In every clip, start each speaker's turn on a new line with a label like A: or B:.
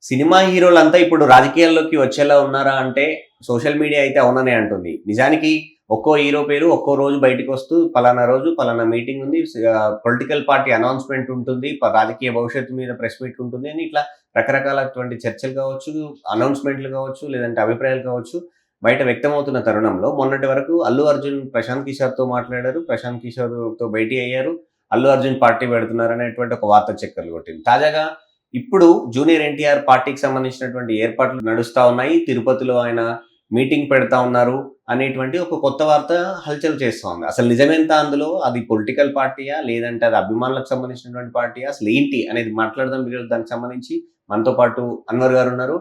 A: Cinema హీరోలంతా ఇప్పుడు రాజకీయాల్లోకి వచ్చేలా ఉన్నారా అంటే సోషల్ మీడియా అయితే అవుననే అంటుంది. నిజానికి ఒక్కో హీరో పేరు ఒక్కో రోజు బయటికొస్తూ పలానా రోజు పలానా మీటింగ్ ఉంది. పొలిటికల్ పార్టీ అనౌన్స్‌మెంట్ ఉంటుంది. రాజకీయ భవిష్యత్తు మీద ప్రెస్ మీట్ ఉంటుంది అని ఇట్లా రకరకాలటువంటి చర్చలు కావచ్చు, అనౌన్స్‌మెంట్‌లు కావచ్చు, లేదంటే అభిప్రాయాలు కావచ్చు బయట వ్యక్తమవుతున్న తరుణంలో మొన్నటి వరకు అల్లు అర్జున్ ప్రశాంత్ కిషోర్‌తో మాట్లాడారు. ప్రశాంత్ కిషోర్‌తో భేటీ అయ్యారు. అల్లు అర్జున్ పార్టీ పెడుతున్నారనేటువంటి ఒక వార్త చక్కర్లు కొట్టింది. తాజాగా ఇప్పుడు జూనియర్ ఎన్టీఆర్ పార్టీకి సంబంధించినటువంటి ఏర్పాట్లు నడుస్తా ఉన్నాయి. తిరుపతిలో ఆయన మీటింగ్ పెడతా ఉన్నారు అనేటువంటి ఒక కొత్త వార్త హల్చల్ చేస్తా ఉంది. అసలు నిజమెంత అందులో? అది పొలిటికల్ పార్టీయా? లేదంటే అది అభిమానులకు సంబంధించినటువంటి పార్టీయా? అసలు ఏంటి అనేది మాట్లాడదాం. ఈరోజు దానికి సంబంధించి మనతో పాటు అన్వర్ గారు ఉన్నారు.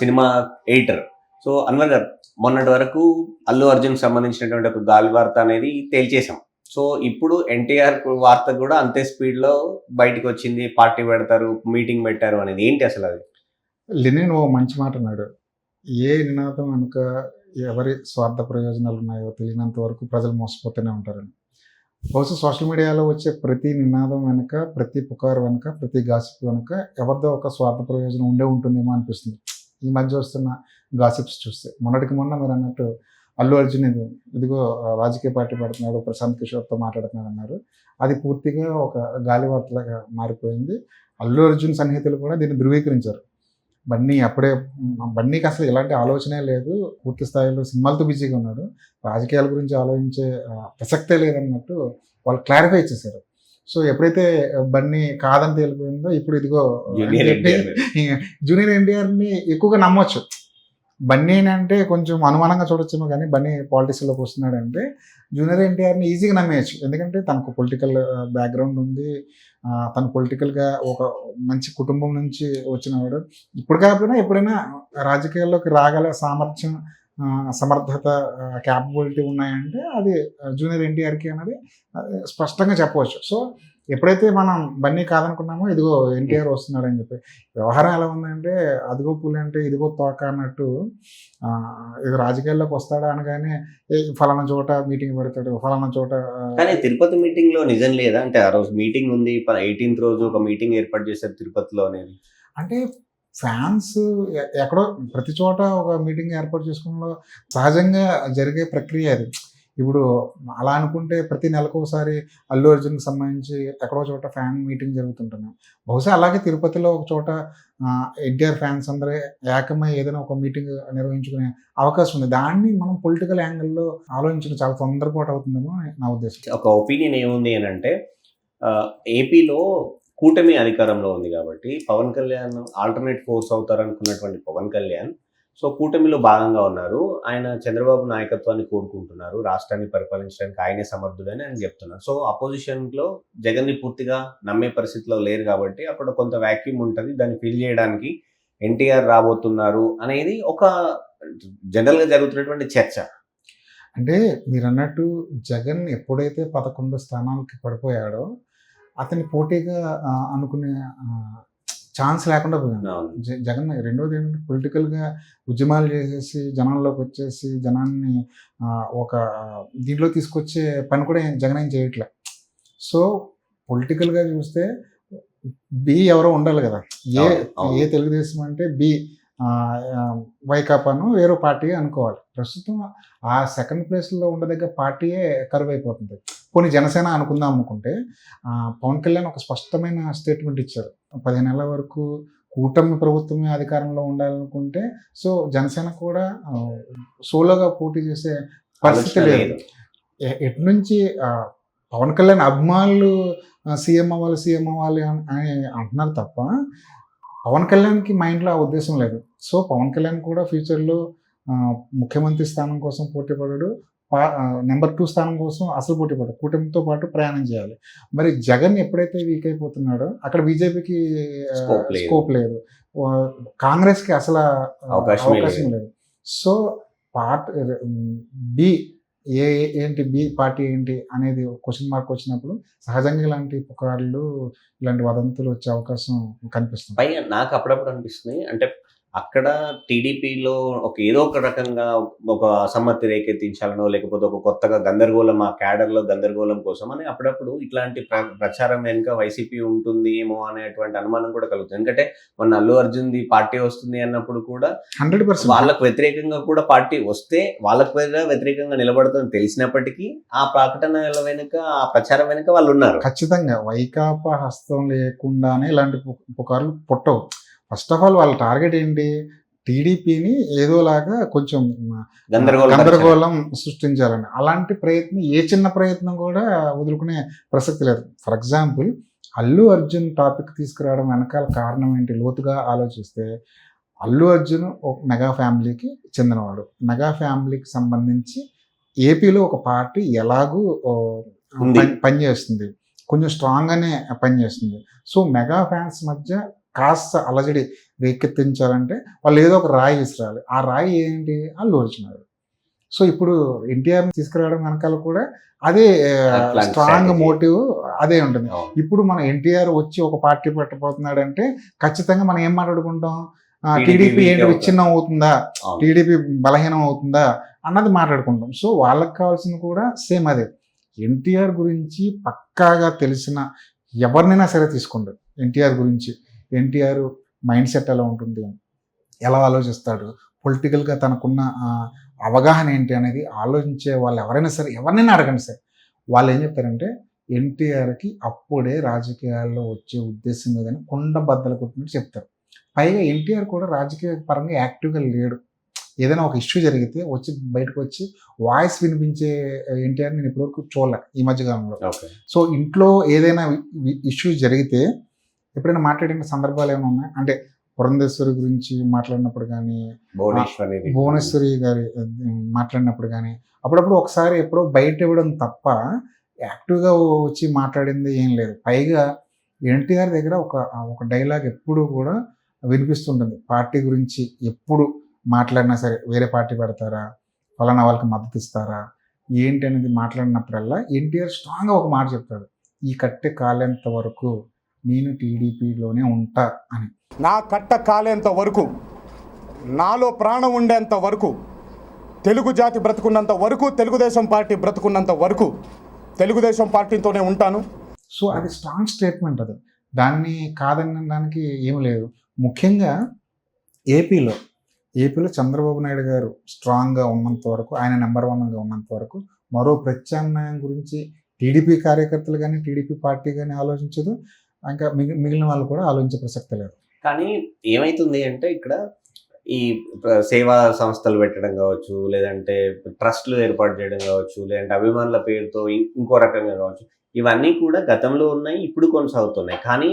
A: Cinema editor. సో అన్వర్ గారు, మొన్నటి వరకు అల్లు అర్జున్‌కి సంబంధించినటువంటి ఒక గాలి వార్త అనేది తేల్చేసాం. సో ఇప్పుడు ఎన్టీఆర్ వార్త కూడా అంతే స్పీడ్‌లో బయటికొచ్చింది. పార్టీ పెడతారు, మీటింగ్ పెట్టారు అనేది. ఏంటి అసలది?
B: లెనిన్ ఓ మంచి మాట అన్నాడు. ఏ నినాదం వెనుక ఎవరి స్వార్థ ప్రయోజనాలు ఉన్నాయో తెలియనంత వరకు ప్రజలు మోసపోతూనే ఉంటారని. బహుశా సోషల్ మీడియాలో వచ్చే ప్రతి నినాదం వెనుక, ప్రతి పుకారు వెనుక, ప్రతి గాసిప్ వెనుక ఎవరిదో ఒక స్వార్థ ప్రయోజనం ఉండే ఉంటుందేమో అనిపిస్తుంది. ఈ మధ్య వస్తున్న గాసిప్స్ చూస్తే. మొన్నటికి మొన్న మీరు అన్నట్టు అల్లు అర్జున్ ఇదిగో రాజకీయ పార్టీ పెడుతున్నాడు, ప్రశాంత్ కిషోర్‌తో మాట్లాడుతున్నాడు అన్నారు. అది పూర్తిగా ఒక గాలి వార్తలాగా మారిపోయింది. అల్లు అర్జున్ సన్నిహితులు కూడా దీన్ని ధృవీకరించారు. బన్నీకి అసలు ఎలాంటి ఆలోచనే లేదు. పూర్తి స్థాయిలో సినిమాలతో బిజీగా ఉన్నాడు. రాజకీయాల గురించి ఆలోచించే ప్రసక్తే లేదన్నట్టు వాళ్ళు క్లారిఫై చేశారు. సో ఎప్పుడైతే బన్నీ కాదని తేలిపోయిందో ఇప్పుడు ఇదిగో జూనియర్ ఎన్టీఆర్‌ని ఎక్కువగా నమ్మొచ్చు. బన్నీ అంటే కొంచెం అనుమానంగా చూడొచ్చేమో కానీ బన్నీ పాలిటిక్స్‌లోకి వస్తున్నాడంటే జూనియర్ ఎన్టీఆర్‌ని ఈజీగా నమ్మేయచ్చు. ఎందుకంటే తనకు పొలిటికల్ బ్యాక్‌గ్రౌండ్ ఉంది. తను పొలిటికల్‌గా ఒక మంచి కుటుంబం నుంచి వచ్చినవాడు. ఇప్పుడు కాకపోయినా ఎప్పుడైనా రాజకీయాల్లోకి రాగల సామర్థ్యం, సమర్థత, క్యాపబిలిటీ ఉన్నాయంటే అది జూనియర్ ఎన్టీఆర్‌కి అనేది స్పష్టంగా చెప్పవచ్చు. సో ఎప్పుడైతే మనం బన్నీ కాదనుకున్నామో ఇదిగో ఎన్టీఆర్ వస్తున్నాడని చెప్పి. వ్యవహారం ఎలా ఉందంటే అదిగో పులి అంటే ఇదిగో తోక అన్నట్టు ఇది రాజకీయాల్లోకి వస్తాడా అనగానే ఫలానా చోట మీటింగ్ పెడతాడు, ఫలానా చోట.
A: కానీ తిరుపతి మీటింగ్‌లో నిజం లేదా? అంటే ఆ రోజు మీటింగ్ ఉంది. 18థ్ రోజు ఒక మీటింగ్ ఏర్పాటు చేశారు తిరుపతిలో అనేది.
B: అంటే ఫ్యాన్స్ ఎక్కడో ప్రతి చోట ఒక మీటింగ్ ఏర్పాటు చేసుకోవడంలో సహజంగా జరిగే ప్రక్రియ అది. ఇప్పుడు అలా అనుకుంటే ప్రతి నెలకు ఒకసారి అల్లు అర్జున్‌కి సంబంధించి ఎక్కడో చోట ఫ్యాన్ మీటింగ్ జరుగుతుంటున్నాయి. బహుశా అలాగే తిరుపతిలో ఒక చోట ఎన్టీఆర్ ఫ్యాన్స్ అందరూ ఏకమై ఏదైనా ఒక మీటింగ్ నిర్వహించుకునే అవకాశం ఉంది. దాన్ని మనం పొలిటికల్ యాంగిల్‌లో ఆలోచించడం చాలా తొందరపాటు అవుతుందేమో నా ఉద్దేశం.
A: ఒక ఒపీనియన్ ఏముంది అనంటే ఏపీలో కూటమి అధికారంలో ఉంది కాబట్టి పవన్ కళ్యాణ్ ఆల్టర్నేట్ ఫోర్స్ అవుతారనుకున్నటువంటి పవన్ కళ్యాణ్ సో కూటమిలో భాగంగా ఉన్నారు. ఆయన చంద్రబాబు నాయకత్వాన్ని కోరుకుంటున్నారు. రాష్ట్రాన్ని పరిపాలించడానికి ఆయనే సమర్థుడని ఆయన చెప్తున్నారు. సో అపోజిషన్‌లో జగన్‌ని పూర్తిగా నమ్మే పరిస్థితిలో లేరు కాబట్టి అక్కడ కొంత వాక్యూమ్ ఉంటది. దాన్ని ఫిల్ చేయడానికి ఎన్టీఆర్ రాబోతున్నారు అనేది ఒక జనరల్‌గా జరుగుతున్నటువంటి చర్చ.
B: అంటే మీరన్నట్టు జగన్ ఎప్పుడైతే 11 స్థానాలకి పడిపోయాడో అతన్ని పోటీగా అనుకునే ఛాన్స్ లేకుండా పోయింది.
A: అవును.
B: జగన్ రెండోది ఏంటంటే పొలిటికల్‌గా ఉద్యమాలు చేసేసి జనాల్లోకి వచ్చేసి జనాన్ని ఒక దీంట్లో తీసుకొచ్చే పని కూడా జగన్ ఏం చేయట్లే. సో పొలిటికల్‌గా చూస్తే బి ఎవరో ఉండాలి కదా! ఏ
A: అవును. అవును.
B: ఏ తెలుగుదేశం అంటే బి వైకాపాను వేరే పార్టీ అనుకోవాలి. ప్రస్తుతం ఆ సెకండ్ ప్లేస్‌లో ఉండదగ్గ పార్టీయే కరువైపోతుంది. పోనీ జనసేన అనుకుందాం అనుకుంటే పవన్ కళ్యాణ్ ఒక స్పష్టమైన స్టేట్మెంట్ ఇచ్చారు. 15 నెలల వరకు కూటమి ప్రభుత్వమే అధికారంలో ఉండాలనుకుంటే సో జనసేన కూడా సోలోగా పోటీ చేసే పరిస్థితి లేదు. ఎటునుంచి పవన్ కళ్యాణ్ అభిమానులు సీఎం అవ్వాలి అని అంటున్నారు తప్ప పవన్ కళ్యాణ్‌కి మైండ్‌లో ఆ ఉద్దేశం లేదు. సో పవన్ కళ్యాణ్ కూడా ఫ్యూచర్‌లో ముఖ్యమంత్రి స్థానం కోసం పోటీ పడడు. నెంబర్ 2 స్థానం కోసం అసలు పోటీ పడడు. కూటమితో పాటు ప్రయాణం చేయాలి. మరి జగన్ ఎప్పుడైతే వీక్ అయిపోతున్నాడో అక్కడ బీజేపీకి స్కోప్ లేదు. కాంగ్రెస్‌కి అసలు అవకాశం లేదు. సో బి ఏంటి బి పార్టీ ఏంటి అనేది క్వెషన్ మార్క్ వచ్చినప్పుడు సహజంగా ఇలాంటి పుకార్లు, ఇలాంటి వదంతులు వచ్చే అవకాశం కనిపిస్తుంది.
A: పైగా నాకు అప్పుడప్పుడు అనిపిస్తుంది అంటే అక్కడ టీడీపీలో ఏదో ఒక రకంగా ఒక అసమ్మతి రేకెత్తించాలనో, లేకపోతే ఒక కొత్తగా గందరగోళం, ఆ క్యాడర్‌లో గందరగోళం కోసం అని అప్పుడప్పుడు ఇట్లాంటి ప్రచారం వెనుక వైసీపీ ఉంటుంది ఏమో అనేటువంటి అనుమానం కూడా కలుగుతుంది. ఎందుకంటే మొన్న అల్లు అర్జున్‌ది పార్టీ వస్తుంది అన్నప్పుడు కూడా
B: 100%
A: వాళ్ళకు వ్యతిరేకంగా కూడా పార్టీ వస్తే వాళ్ళకు వ్యతిరేకంగా నిలబడుతుందని తెలిసినప్పటికీ ఆ ప్రకటనల వెనుక, ఆ ప్రచారం వెనుక వాళ్ళున్నారు.
B: ఖచ్చితంగా వైకాపా హస్తం లేకుండానే ఇలాంటి పుకార్లు పుట్టవు. ఫస్ట్ ఆఫ్ ఆల్ వాళ్ళ టార్గెట్ ఏంటి? టీడీపీని ఏదోలాగా కొంచెం గందరగోళం సృష్టించాలని. అలాంటి ప్రయత్నం, ఏ చిన్న ప్రయత్నం కూడా వదులుకునే ప్రసక్తి లేదు. For example Allu Arjun topic తీసుకురావడం వెనకాల కారణం ఏంటి? లోతుగా ఆలోచిస్తే అల్లు అర్జున్ ఒక మెగా ఫ్యామిలీకి చెందినవాడు. మెగా ఫ్యామిలీకి సంబంధించి ఏపీలో ఒక పార్టీ ఎలాగూ పనిచేస్తుంది, కొంచెం స్ట్రాంగ్గానే పనిచేస్తుంది. సో మెగా ఫ్యాన్స్ మధ్య కాస్త అలజడి రేకెత్తించాలంటే వాళ్ళు ఏదో ఒక రాయి విసిరాలి. ఆ రాయి ఏంటి? అల్లు అర్జున్. సో ఇప్పుడు ఎన్టీఆర్ని తీసుకురావడం వెనకాల కూడా అదే స్ట్రాంగ్ మోటివ్ అదే ఉంటుంది. ఇప్పుడు మన ఎన్టీఆర్ వచ్చి ఒక పార్టీ పెట్టబోతున్నాడంటే ఖచ్చితంగా మనం ఏం మాట్లాడుకుంటాం? టీడీపీ ఏంటి విచ్ఛిన్నం అవుతుందా, టీడీపీ బలహీనం అవుతుందా అన్నది మాట్లాడుకుంటాం. సో వాళ్ళకి కావాల్సింది కూడా సేమ్ అదే. ఎన్టీఆర్ గురించి పక్కాగా తెలిసిన ఎవరినైనా సరే తీసుకోండి, ఎన్టీఆర్ గురించి, ఎన్టీఆర్ మైండ్ సెట్ ఎలా ఉంటుంది, ఎలా ఆలోచిస్తాడు, పొలిటికల్గా తనకున్న అవగాహన ఏంటి అనేది ఆలోచించే వాళ్ళు ఎవరైనా సరే, ఎవరినైనా అడగండి సార్, వాళ్ళు ఏం చెప్తారంటే ఎన్టీఆర్కి అప్పుడే రాజకీయాల్లో వచ్చే ఉద్దేశం లేదని కుండ బద్దలు కొట్టినట్టు చెప్తారు. పైగా ఎన్టీఆర్ కూడా రాజకీయ పరంగా యాక్టివ్గా లేడు. ఏదైనా ఒక ఇష్యూ జరిగితే వచ్చి బయటకు వచ్చి వాయిస్ వినిపించే ఎన్టీఆర్ నేను ఇప్పటివరకు చూడలే ఈ మధ్యకాలంలో. సో ఇంట్లో ఏదైనా ఇష్యూ జరిగితే ఎప్పుడైనా మాట్లాడిన సందర్భాలు ఏమైనా ఉన్నాయి అంటే పురంధేశ్వరి గురించి మాట్లాడినప్పుడు కానీ, భువనేశ్వరి గారి మాట్లాడినప్పుడు కానీ, అప్పుడప్పుడు ఒకసారి ఎప్పుడో బయట ఇవ్వడం తప్ప యాక్టివ్గా వచ్చి మాట్లాడింది ఏం లేదు. పైగా ఎన్టీఆర్ దగ్గర ఒక డైలాగ్ ఎప్పుడు కూడా వినిపిస్తుంటుంది. పార్టీ గురించి ఎప్పుడు మాట్లాడినా సరే, వేరే పార్టీ పెడతారా, ఫలానా వాళ్ళకి మద్దతు ఇస్తారా ఏంటి అనేది మాట్లాడినప్పుడల్లా ఎన్టీఆర్ స్ట్రాంగ్గా ఒక మాట చెప్తాడు, ఈ కట్టె కాలేంత వరకు నేను టీడీపీలోనే ఉంటా అని.
C: నా కట్ట కాలేంత వరకు, నాలో ప్రాణం ఉండేంత వరకు, తెలుగు జాతి బ్రతుకున్నంత వరకు, తెలుగుదేశం పార్టీ బ్రతుకున్నంత వరకు తెలుగుదేశం పార్టీతోనే ఉంటాను.
B: సో అది స్ట్రాంగ్ స్టేట్మెంట్. అది దాన్ని కాదనడానికి ఏమి లేదు. ముఖ్యంగా ఏపీలో చంద్రబాబు నాయుడు గారు స్ట్రాంగ్గా ఉన్నంత వరకు, ఆయన నెంబర్ 1గా ఉన్నంత వరకు మరో ప్రత్యామ్నాయం గురించి టీడీపీ కార్యకర్తలు కానీ, టీడీపీ పార్టీ కానీ ఆలోచించదు. ఇంకా మిగిలిన వాళ్ళు కూడా ఆలోచించే ప్రసక్తి లేదు.
A: కానీ ఏమైతుంది అంటే ఇక్కడ ఈ సేవా సంస్థలు పెట్టడం కావచ్చు, లేదంటే ట్రస్ట్లు ఏర్పాటు చేయడం కావచ్చు, లేదంటే అభిమానుల పేరుతో ఇంకో రకంగా కావచ్చు, ఇవన్నీ కూడా గతంలో ఉన్నాయి, ఇప్పుడు కొనసాగుతున్నాయి. కానీ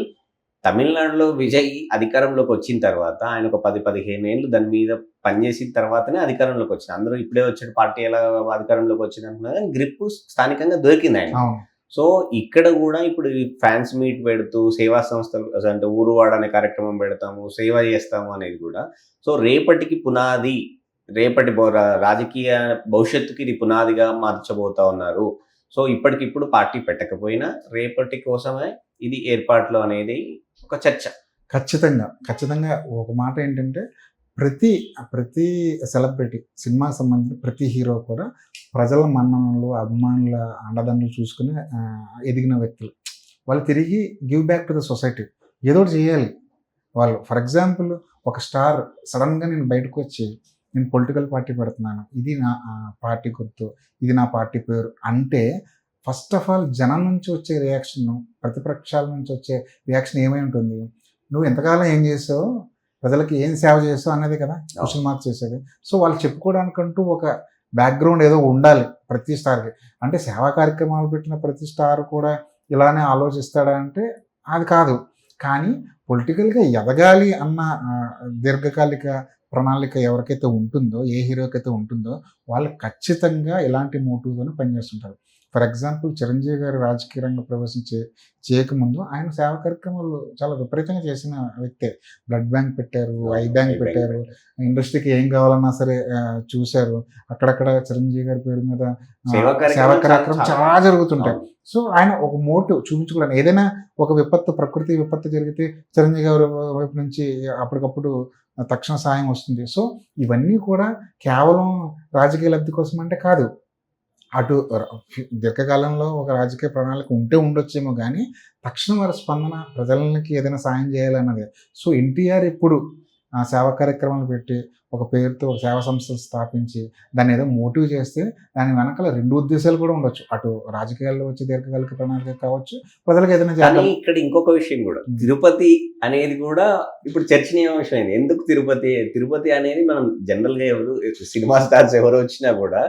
A: తమిళనాడులో విజయ్ అధికారంలోకి వచ్చిన తర్వాత ఆయన ఒక 10-15 ఏళ్ళు దాని మీద పనిచేసిన తర్వాతనే అధికారంలోకి వచ్చింది. అందరూ ఇప్పుడే వచ్చే పార్టీ ఎలా అధికారంలోకి వచ్చింది అంటున్నా కానీ గ్రిప్ స్థానికంగా దొరికింది ఆయన. సో ఇక్కడ కూడా ఇప్పుడు ఫ్యాన్స్ మీట్ పెడుతూ సేవా సంస్థలు అంటే ఊరువాడ అనే కార్యక్రమం పెడతాము, సేవ చేస్తాము అనేది కూడా సో రేపటికి పునాది, రేపటి రాజకీయ భవిష్యత్తుకి ఇది పునాదిగా మార్చబోతా ఉన్నారు. సో ఇప్పటికిప్పుడు పార్టీ పెట్టకపోయినా రేపటి కోసమే ఇది ఏర్పాట్లు అనేది ఒక చర్చ.
B: ఖచ్చితంగా ఒక మాట ఏంటంటే ప్రతి సెలబ్రిటీ, సినిమాకి సంబంధించిన ప్రతి హీరో కూడా ప్రజల మన్ననలు, అభిమానుల అండదండలు చూసుకుని ఎదిగిన వ్యక్తులు. వాళ్ళు తిరిగి give back to the society, ఏదో ఒకటి చేయాలి వాళ్ళు. ఫర్ ఎగ్జాంపుల్ ఒక స్టార్ సడన్గా నేను బయటకు వచ్చి నేను పొలిటికల్ పార్టీ పెడుతున్నాను, ఇది నా పార్టీ గుర్తు, ఇది నా పార్టీ పేరు అంటే ఫస్ట్ ఆఫ్ ఆల్ జనం నుంచి వచ్చే రియాక్షన్, ప్రతిపక్షాల నుంచి వచ్చే రియాక్షన్ ఏమై ఉంటుంది? నువ్వు ఎంతకాలం ఏం చేసావు, ప్రజలకి ఏం సేవ చేసావు అనేది కదా క్వశ్చన్ మార్క్స్ చేసేది. సో వాళ్ళు చెప్పుకోవడానికంటూ ఒక బ్యాక్గ్రౌండ్ ఏదో ఉండాలి ప్రతి స్టార్కి. అంటే సేవా కార్యక్రమాలు పెట్టిన ప్రతి స్టార్ కూడా ఇలానే ఆలోచిస్తాడా అంటే అది కాదు. కానీ పొలిటికల్గా ఎదగాలి అన్న దీర్ఘకాలిక ప్రణాళిక ఎవరికైతే ఉంటుందో, ఏ హీరోకైతే ఉంటుందో వాళ్ళు ఖచ్చితంగా ఇలాంటి మోటివ్తోనే పనిచేస్తుంటారు. ఫర్ ఎగ్జాంపుల్ చిరంజీవి గారు రాజకీయ రంగ ప్రవేశం చేయకముందు ఆయన సేవా కార్యక్రమాలు చాలా విపరీతంగా చేసిన వ్యక్తే. బ్లడ్ బ్యాంక్ పెట్టారు, ఐ బ్యాంక్ పెట్టారు, ఇండస్ట్రీకి ఏం కావాలన్నా సరే చూశారు. అక్కడక్కడ చిరంజీవి గారి పేరు మీద సేవా కార్యక్రమం చాలా జరుగుతుంటాయి. సో ఆయన ఒక మోటివ్ చూపించుకోవడానికి, ఏదైనా ఒక ప్రకృతి విపత్తు జరిగితే చిరంజీవి గారి వైపు నుంచి అప్పటికప్పుడు తక్షణ సహాయం వస్తుంది. సో ఇవన్నీ కూడా కేవలం రాజకీయ లబ్ధి కోసం అంటే కాదు. అటు దీర్ఘకాలంలో ఒక రాజకీయ ప్రణాళిక ఉండొచ్చేమో కానీ తక్షణ వారి స్పందన ప్రజలకి ఏదైనా సాయం చేయాలన్నదే. సో ఎన్టీఆర్ ఇప్పుడు సేవా కార్యక్రమాలు పెట్టి ఒక పేరుతో ఒక సేవా సంస్థలు స్థాపించి దాన్ని ఏదో మోటివ్ చేస్తే దాని వెనకాల 2 ఉద్దేశాలు కూడా ఉండొచ్చు. అటు రాజకీయాల్లో వచ్చే దీర్ఘకాలిక ప్రణాళిక కావచ్చు, ప్రజలకు ఏదైనా
A: చేయాలి. ఇక్కడ ఇంకొక విషయం కూడా, తిరుపతి అనేది కూడా ఇప్పుడు చర్చనీయాంశమైంది. ఎందుకు తిరుపతి అనేది మనం జనరల్ గా ఎవరు సినిమా స్టార్స్ ఎవరు వచ్చినా కూడా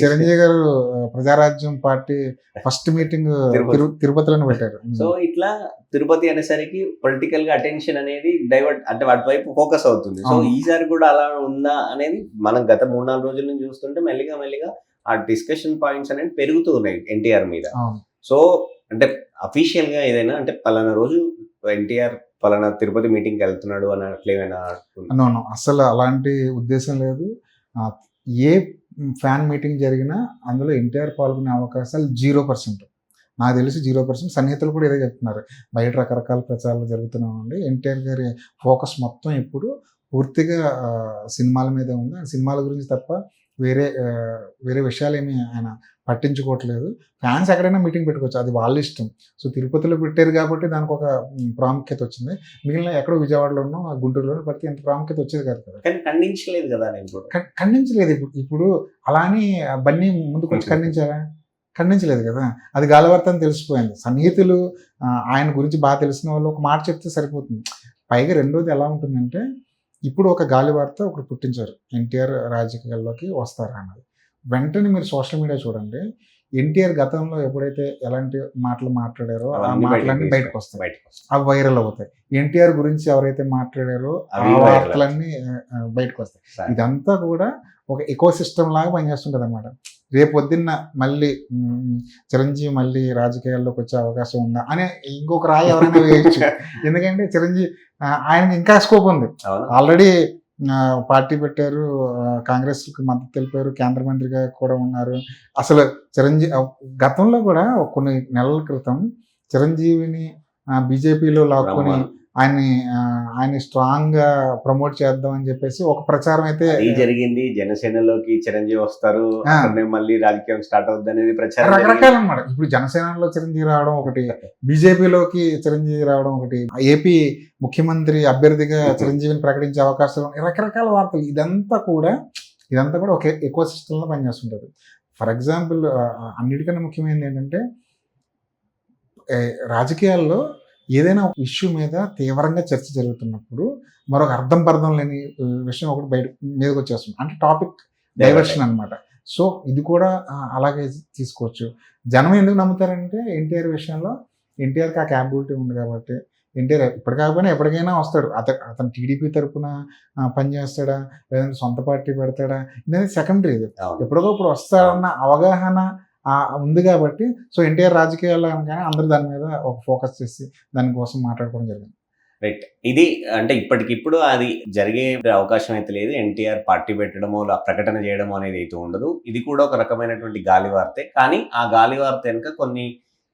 B: చిరంజీవి గారు ప్రజారాజ్యం పార్టీ ఫస్ట్ మీటింగ్ తిరుపతిలోనే పెట్టారు.
A: సో ఇట్లా తిరుపతి అనేసరికి పొలిటికల్ గా అటెన్షన్ అనేది డైవర్ట్, అంటే వాటి వైపు ఫోకస్ అవుతుంది. సో ఈసారి కూడా అలా ఉందా అనేది మనం గత 3-4 రోజుల నుంచి చూస్తుంటే మెల్లిగా ఆ డిస్కషన్ పాయింట్స్ అనేవి పెరుగుతూ ఉన్నాయి ఎన్టీఆర్ మీద. సో అంటే అఫీషియల్ గా ఏదైనా అంటే పలానా రోజు ఎన్టీఆర్ పలానా తిరుపతి మీటింగ్కి వెళ్తున్నాడు అన్నట్లేమైనా?
B: అసలు అలాంటి ఉద్దేశం లేదు. ఏ ఫ్యాన్ మీటింగ్ జరిగినా అందులో ఎన్టీఆర్ పాల్గొనే అవకాశాలు 0%. నాకు తెలిసి 0%. సన్నిహితులు కూడా ఇదే చెప్తున్నారు. బయట రకరకాల ప్రచారాలు జరుగుతున్నాయండి. ఎన్టీఆర్ గారి ఫోకస్ మొత్తం ఇప్పుడు పూర్తిగా సినిమాల మీద ఉంది. సినిమాల గురించి తప్ప వేరే విషయాలు ఏమీ ఆయన పట్టించుకోవట్లేదు. ఫ్యాన్స్ ఎక్కడైనా మీటింగ్ పెట్టుకోవచ్చు, అది వాళ్ళ ఇష్టం. సో తిరుపతిలో పెట్టారు కాబట్టి దానికి ఒక ప్రాముఖ్యత వచ్చింది. మిగిలిన ఎక్కడో విజయవాడలోనో గుంటూరులోనో పడితే ఎంత ప్రాముఖ్యత వచ్చేది కాదు కదా.
A: ఖండించలేదు కదా,
B: ఖండించలేదు. ఇప్పుడు అలానే బన్నీ ముందుకు వచ్చి ఖండించలేదు కదా. అది గాలివార్త అని తెలిసిపోయింది. సన్నిహితులు ఆయన గురించి బాగా తెలిసిన వాళ్ళు ఒక మాట చెప్తే సరిపోతుంది. పైగా రెండోది ఎలా ఉంటుందంటే, ఇప్పుడు ఒక గాలివార్త ఒకరు పుట్టించారు, ఎన్టీఆర్ రాజకీయాల్లోకి వస్తారా అన్నది. వెంటనే మీరు సోషల్ మీడియా చూడండి, ఎన్టీఆర్ గతంలో ఎప్పుడైతే ఎలాంటి మాటలు మాట్లాడారో ఆ మాటలన్నీ బయటకు వస్తాయి, అవి వైరల్ అవుతాయి. ఎన్టీఆర్ గురించి ఎవరైతే మాట్లాడారో ఆ వార్తలన్నీ బయటకు వస్తాయి. ఇదంతా కూడా ఒక ఎకో సిస్టమ్ లాగా పనిచేస్తుంటుంది అన్నమాట. రేపు పొద్దున్న మళ్ళీ చిరంజీవి మళ్ళీ రాజకీయాల్లోకి వచ్చే అవకాశం ఉందా అనే ఇంకొక రాయి ఎవరైనా వేయచ్చు. ఎందుకంటే చిరంజీవి ఆయనకి ఇంకా స్కోప్ ఉంది. ఆల్రెడీ పార్టీ పెట్టారు, కాంగ్రెస్కి మద్దతు తెలిపారు, కేంద్ర మంత్రిగా కూడా ఉన్నారు. అసలు చిరంజీవి గతంలో కూడా కొన్ని నెలల క్రితం చిరంజీవిని బీజేపీలో లాక్కొని ఆయన్ని స్ట్రాంగ్ గా ప్రమోట్ చేద్దాం అని చెప్పేసి ఒక ప్రచారం అయితే
A: జరిగింది. జనసేనలోకి చిరంజీవి వస్తారు, మళ్ళీ రాజకీయం స్టార్ట్ అవుద్ది అనేది ప్రచారం
B: రకరకాల అన్నమాట. ఇప్పుడు జనసేనలో చిరంజీవి రావడం ఒకటి, బీజేపీలోకి చిరంజీవి రావడం ఒకటి, ఏపీ ముఖ్యమంత్రి అభ్యర్థిగా చిరంజీవిని ప్రకటించే అవకాశాలు, రకరకాల వార్తలు. ఇదంతా కూడా ఒక ఎకో సిస్టమ్ లో పనిచేస్తుంటది. ఫర్ ఎగ్జాంపుల్ అన్నిటికన్నా ముఖ్యమైనది ఏంటంటే, రాజకీయాల్లో ఏదైనా ఒక ఇష్యూ మీద తీవ్రంగా చర్చ జరుగుతున్నప్పుడు మరొక అర్థం లేని విషయం ఒకటి మీదకి వచ్చేస్తుంది, అంటే టాపిక్ డైవర్షన్ అనమాట. సో ఇది కూడా అలాగే తీసుకోవచ్చు. జనం ఎందుకు నమ్ముతారంటే ఎన్టీఆర్ విషయంలో ఎన్టీఆర్కి ఆ క్యాపబిలిటీ ఉంది కాబట్టి. ఎన్టీఆర్ ఇప్పుడు కాకపోయినా ఎప్పటికైనా వస్తాడు. అతను టీడీపీ తరఫున పనిచేస్తాడా లేదంటే సొంత పార్టీ పెడతాడా అనేది సెకండరీ. ఎప్పటికప్పుడు వస్తాడన్న అవగాహన ఉంది కాబట్టి. సో ఎన్టీఆర్ రాజకీయాల్లో అనగానే అందరూ దాని మీద ఒక ఫోకస్ చేసి దానికోసం మాట్లాడుకోవడం జరిగింది.
A: రైట్. ఇది అంటే ఇప్పటికిప్పుడు అది జరిగే అవకాశం అయితే లేదు. ఎన్టీఆర్ పార్టీ పెట్టడమో ప్రకటన చేయడమో అనేది అయితే ఉండదు. ఇది కూడా ఒక రకమైనటువంటి గాలి వార్తే. కానీ ఆ గాలి వార్త వెనుక కొన్ని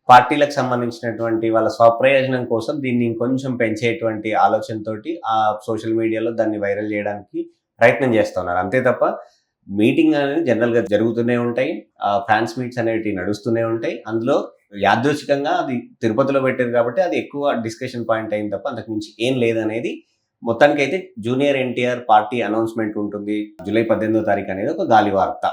A: పార్టీలకు సంబంధించినటువంటి వాళ్ళ స్వప్రయోజనం కోసం దీన్ని ఇంకొంచెం పెంచేటువంటి ఆలోచనతోటి ఆ సోషల్ మీడియాలో దాన్ని వైరల్ చేయడానికి ప్రయత్నం చేస్తున్నారు. అంతే తప్ప మీటింగ్ అనేది జనరల్గా జరుగుతూనే ఉంటాయి, ఫ్యాన్స్ మీట్స్ అనేవి నడుస్తూనే ఉంటాయి. అందులో యాదృచ్ఛికంగా అది తిరుపతిలో పెట్టారు కాబట్టి అది ఎక్కువ డిస్కషన్ పాయింట్ అయింది తప్ప అంతకుమించి ఏం లేదనేది. మొత్తానికైతే జూనియర్ ఎన్టీఆర్ పార్టీ అనౌన్స్మెంట్ ఉంటుంది జూలై 18వ తారీఖు అనేది ఒక గాలి వార్త.